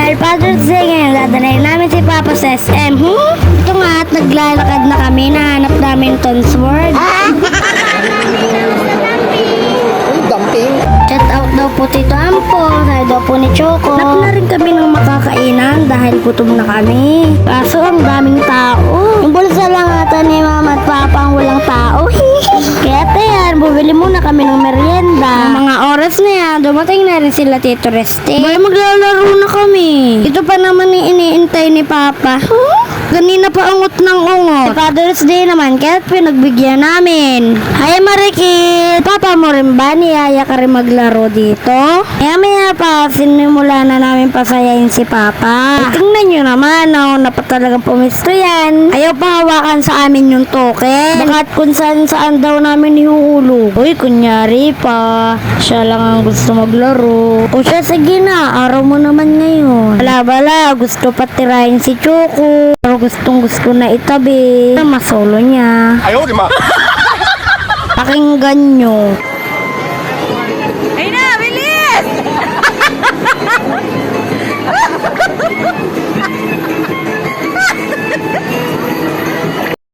Dahil Father's Day ngayon, dadalhin namin si Papa sa SM. Ito nga at naglalakad na kami, nahanap namin Tom's World. Dumping. Shout out daw po Tito Ampo, dahil daw po ni Choco. Hanap na rin kami ng makakainan dahil gutom na kami. Kaso ang daming tao. Yung bulsa lang ata ni Mama at Papa ang walang tao. Kaya tayan, bumili muna kami ng merienda. Ang mga oras na yan, dumating na rin sila Tito Reste. Bay, maglalaro na kami. Ito pa naman yung iniintay ni Papa. Kanina pa ungot ng ungot. Si Father's Day naman, kaya pinagbigyan namin. Hi Marikit! Papa mo rin ba? Niyaya ka rin maglaro dito? Maya pa, sinimula na namin pasayain si Papa. Tingnan nyo naman, na pa talagang pumisto yan. Ayaw pa hawakan sa amin yung token. Bakat kung saan daw namin ihuhulog. Uy, kunyari pa. Siya lang ang gusto maglaro. O siya, sige na, araw mo naman ngayon. Bala, gusto pa tirahin si Choco. Pero gustong gusto na itabi. Masolo niya. Ayaw, di ma. Pakinggan nyo. Ay na, bilis!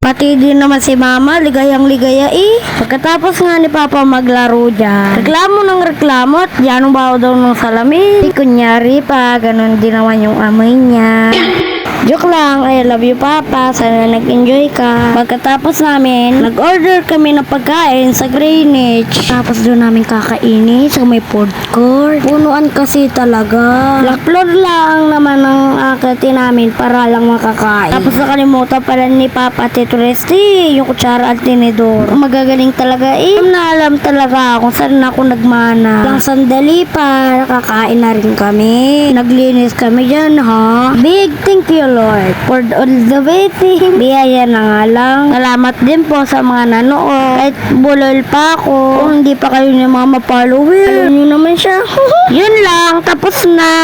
Pati din naman si Mama, ligayang-ligaya eh. Pagkatapos nga ni Papa maglaro dyan, reklamo ng reklamo at yanong baho daw ng salamin. Kunyari pa, ganun din naman yung amoy niya. Joke lang, I love you Papa, sana nag-enjoy ka. Pagkatapos namin, nag-order kami ng pagkain sa Greenwich. Tapos doon namin kakainin sa may food court. Punuan kasi talaga. Upload lang naman ang akati namin para lang makakain. Tapos nakalimutan pala ni Papa Tito Resti, yung kutsara at tinidor. Magagaling talaga eh. Alam talaga kung saan ako nagmana. Lang sandali pa, nakakain na rin kami. Naglinis kami dyan ha. Big thank you Lord for all the waiting. Biyaya na nga lang. Salamat din po sa mga nanood. Kahit bulol pa ako. Kung hindi pa kayo ni Mama follower, follow nyo naman siya. Yun lang, tapos na.